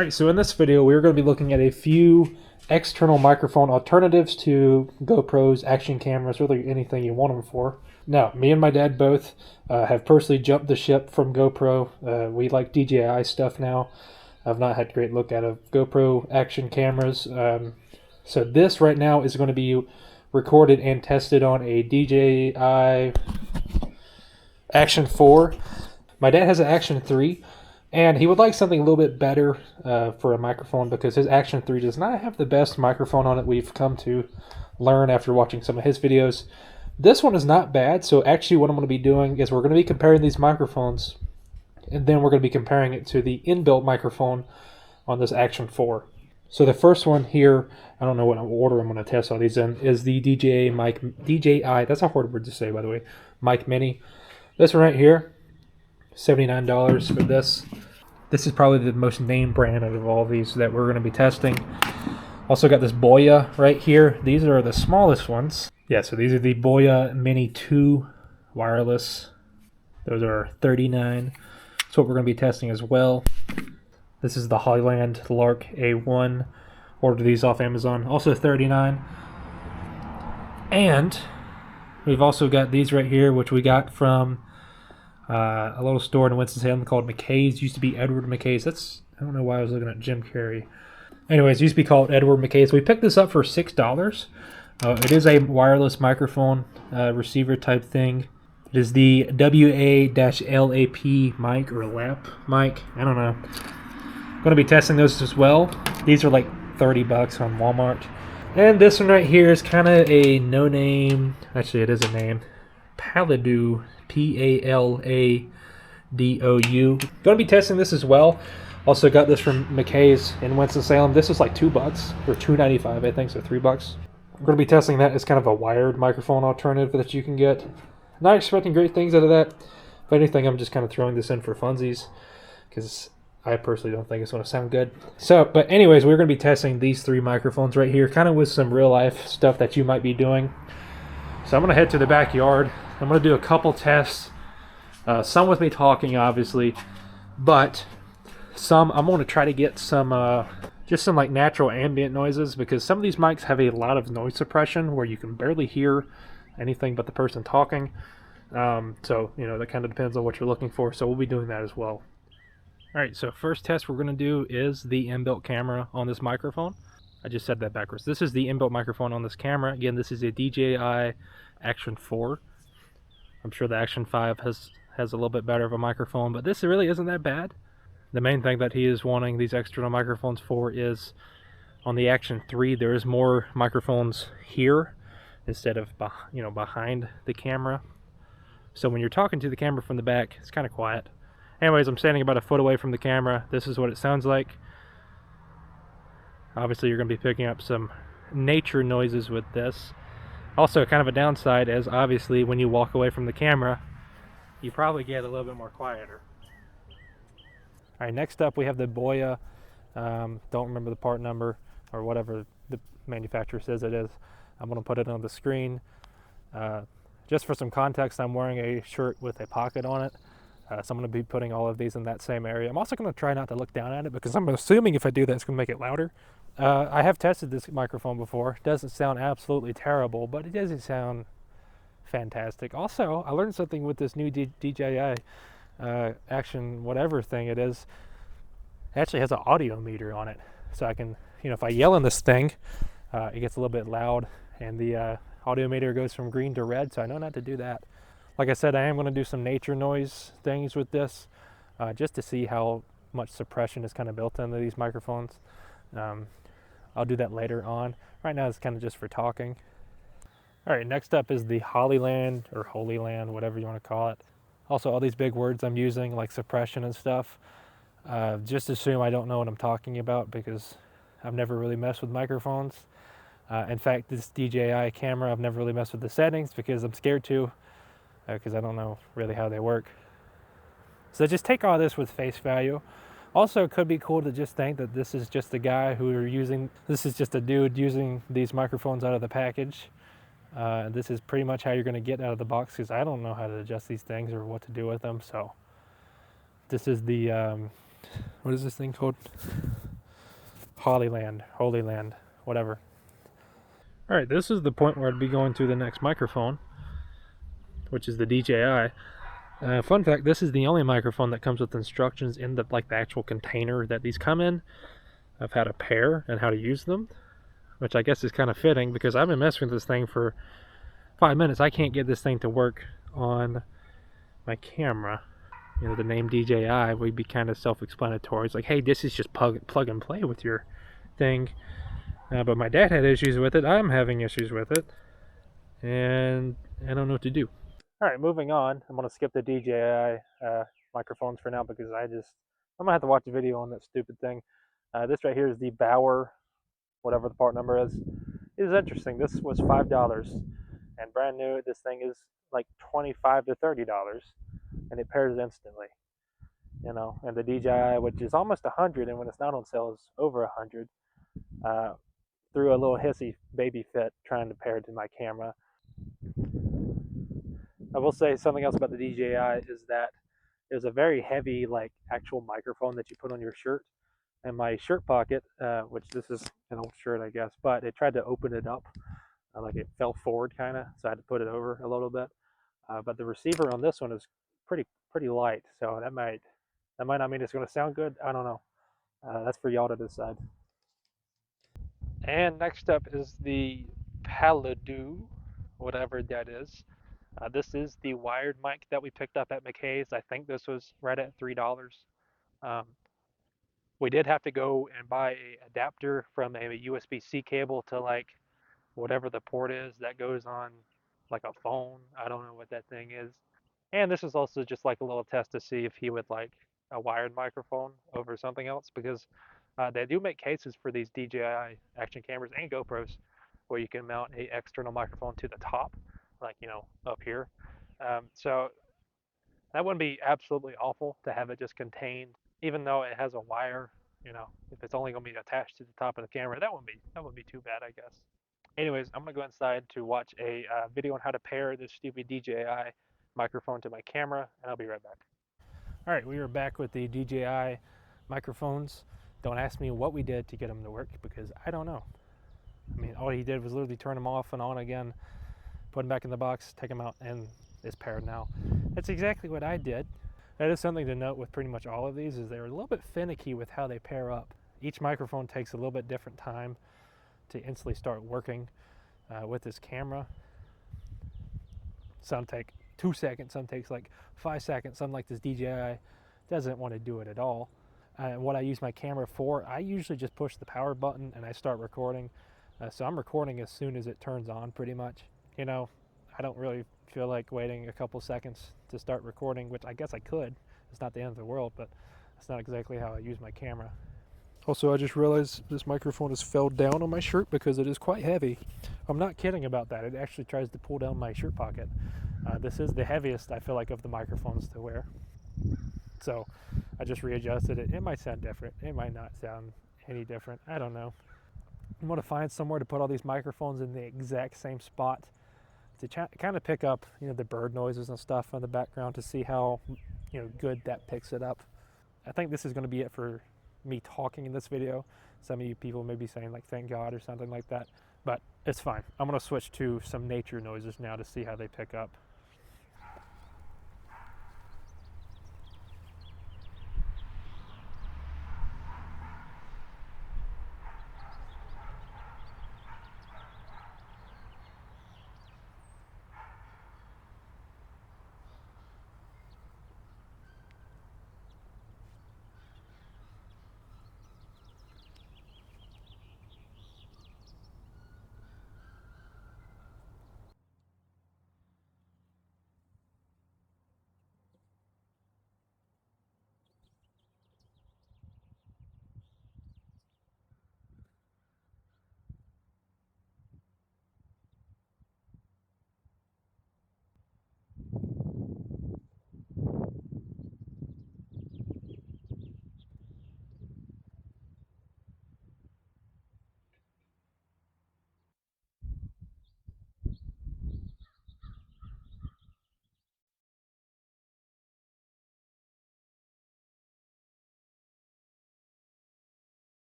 Alright, so in this video we're going to be looking at a few external microphone alternatives to GoPros, action cameras, really anything you want them for. Now, me and my dad both have personally jumped the ship from GoPro. We like DJI stuff now. I've not had a great look at GoPro action cameras. So this right now is going to be recorded and tested on a DJI Action 4. My dad has an Action 3. And he would like something a little bit better for a microphone because his Action 3 does not have the best microphone on it. We've come to learn after watching some of his videos. This one is not bad, so actually what I'm going to be doing is we're going to be comparing these microphones, and then we're going to be comparing it to the inbuilt microphone on this Action 4. So the first one here, I don't know what order I'm going to test all these in, is the DJI, that's a hard word to say by the way, Mic Mini. This one right here, $79 for this. This is probably the most name brand out of all these that we're going to be testing. Also got this Boya right here. These are the smallest ones. Yeah, so these are the Boya Mini 2 wireless. Those are $39. That's what we're going to be testing as well. This is the Hollyland Lark A1. Ordered these off Amazon. Also $39. And we've also got these right here, which we got from a little store in Winston-Salem called McKay's. Used to be Edward McKay's. I don't know why I was looking at Jim Carrey. Anyways, used to be called Edward McKay's. We picked this up for $6. It is a wireless microphone receiver type thing. It is the WA-LAPMIC or lap mic. I don't know. I'm going to be testing those as well. These are like $30 on Walmart. And this one right here is kind of a no-name. Actually, it is a name. Paladou. Paladou. Going to be testing this as well. Also got this from McKay's in Winston-Salem. This is like $2 or $2.95, I think, so $3. I'm going to be testing that as kind of a wired microphone alternative that you can get. Not expecting great things out of that. If anything, I'm just kind of throwing this in for funsies because I personally don't think it's going to sound good. So, but anyways, we're going to be testing these three microphones right here, kind of with some real life stuff that you might be doing. So I'm going to head to the backyard. I'm going to do a couple tests, some with me talking, obviously, but some I'm going to try to get some, just some like natural ambient noises because some of these mics have a lot of noise suppression where you can barely hear anything but the person talking. So, you know, that kind of depends on what you're looking for. So we'll be doing that as well. All right, so first test we're going to do is the inbuilt camera on this microphone. I just said that backwards. This is the inbuilt microphone on this camera. Again, this is a DJI Action 4. I'm sure the Action 5 has a little bit better of a microphone, but this really isn't that bad. The main thing that he is wanting these external microphones for is on the Action 3, there is more microphones here instead of behind the camera. So when you're talking to the camera from the back, it's kind of quiet. Anyways, I'm standing about a foot away from the camera. This is what it sounds like. Obviously, you're going to be picking up some nature noises with this. Also, kind of a downside is obviously when you walk away from the camera, you probably get a little bit more quieter. All right, next up we have the Boya. Don't remember the part number or whatever the manufacturer says it is. I'm going to put it on the screen. Just for some context, I'm wearing a shirt with a pocket on it. So I'm going to be putting all of these in that same area. I'm also going to try not to look down at it because I'm assuming if I do that, it's going to make it lauder. I have tested this microphone before. It doesn't sound absolutely terrible, but it doesn't sound fantastic. Also, I learned something with this new DJI Action whatever thing it is. It actually has an audio meter on it. So I can, if I yell in this thing, it gets a little bit loud and the audio meter goes from green to red, so I know not to do that. Like I said, I am going to do some nature noise things with this just to see how much suppression is kind of built into these microphones. I'll do that later on. Right now it's kind of just for talking. All right, next up is the Hollyland or Holyland, whatever you want to call it. Also, all these big words I'm using like suppression and stuff. Just assume I don't know what I'm talking about because I've never really messed with microphones. In fact, this DJI camera, I've never really messed with the settings because I'm scared to. Because I don't know really how they work. So just take all this with face value. Also, it could be cool to just think that this is just a guy this is just a dude using these microphones out of the package. This is pretty much how you're going to get out of the box because I don't know how to adjust these things or what to do with them. So this is the, what is this thing called? Holyland, whatever. Alright, this is the point where I'd be going to the next microphone, which is the DJI. Fun fact, this is the only microphone that comes with instructions in the actual container that these come in of how to pair and how to use them, which I guess is kind of fitting because I've been messing with this thing for 5 minutes. I can't get this thing to work on my camera. You know, the name DJI would be kind of self-explanatory. It's like, hey, this is just plug and play with your thing. But my dad had issues with it. I'm having issues with it. And I don't know what to do. Alright, moving on. I'm going to skip the DJI microphones for now because I'm going to have to watch a video on that stupid thing. This right here is the Boya, whatever the part number is. It is interesting. This was $5. And brand new, this thing is like $25 to $30. And it pairs instantly. You know, and the DJI, which is almost $100, and when it's not on sale is over $100, threw a little hissy baby fit trying to pair it to my camera. I will say something else about the DJI is that there's a very heavy, actual microphone that you put on your shirt. And my shirt pocket, which this is an old shirt, I guess, but it tried to open it up, like it fell forward kind of, so I had to put it over a little bit. But the receiver on this one is pretty light, so that might not mean it's going to sound good. I don't know. That's for y'all to decide. And next up is the Paladoo, whatever that is. This is the wired mic that we picked up at McKay's. I think this was right at $3. Um, we did have to go and buy a adapter from a USB-C cable to whatever the port is that goes on like a phone. I don't know what that thing is. And this is also just like a little test to see if he would like a wired microphone over something else, because they do make cases for these DJI action cameras and GoPros where you can mount a external microphone to the top, like, you know, up here. So that wouldn't be absolutely awful to have it just contained, even though it has a wire. You know, if it's only going to be attached to the top of the camera, that wouldn't be too bad, I guess. Anyways, I'm gonna go inside to watch a video on how to pair this stupid DJI microphone to my camera, and I'll be right back. All right, we are back with the DJI microphones. Don't ask me what we did to get them to work because I don't know. I mean, all he did was literally turn them off and on again, put them back in the box, take them out, and it's paired now. That's exactly what I did. That is something to note with pretty much all of these, is they're a little bit finicky with how they pair up. Each microphone takes a little bit different time to instantly start working with this camera. Some take 2 seconds, some takes like 5 seconds, some like this DJI doesn't want to do it at all. And what I use my camera for, I usually just push the power button and I start recording. So I'm recording as soon as it turns on pretty much. You know, I don't really feel like waiting a couple seconds to start recording, which I guess I could. It's not the end of the world, but that's not exactly how I use my camera. Also, I just realized this microphone has fell down on my shirt because it is quite heavy. I'm not kidding about that. It actually tries to pull down my shirt pocket. This is the heaviest, I feel like, of the microphones to wear. So I just readjusted it. It might sound different. It might not sound any different. I don't know. I'm going to find somewhere to put all these microphones in the exact same spot to kind of pick up, you know, the bird noises and stuff in the background to see how, you know, good that picks it up. I think this is going to be it for me talking in this video. Some of you people may be saying like thank God or something like that, but it's fine. I'm going to switch to some nature noises now to see how they pick up.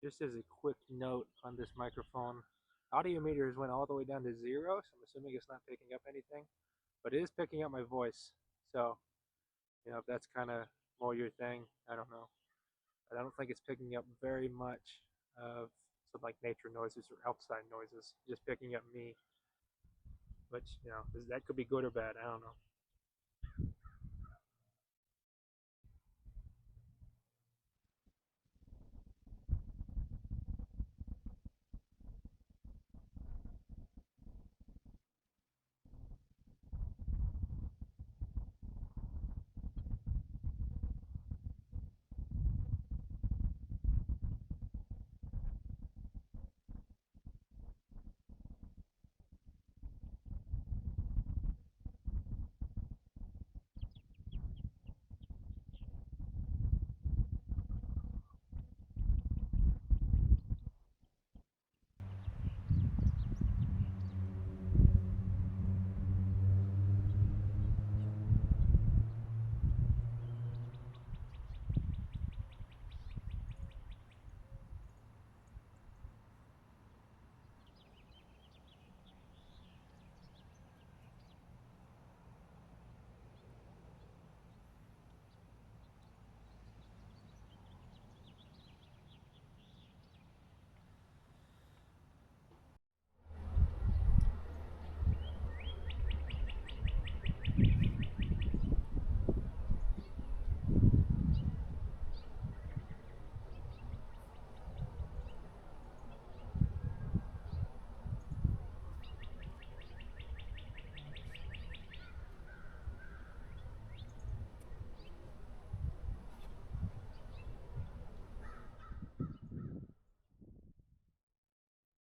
Just as a quick note on this microphone, audio meters went all the way down to 0, so I'm assuming it's not picking up anything, but it is picking up my voice. So, if that's kind of more your thing, I don't know. But I don't think it's picking up very much of some like nature noises or outside noises, just picking up me, which, that could be good or bad. I don't know.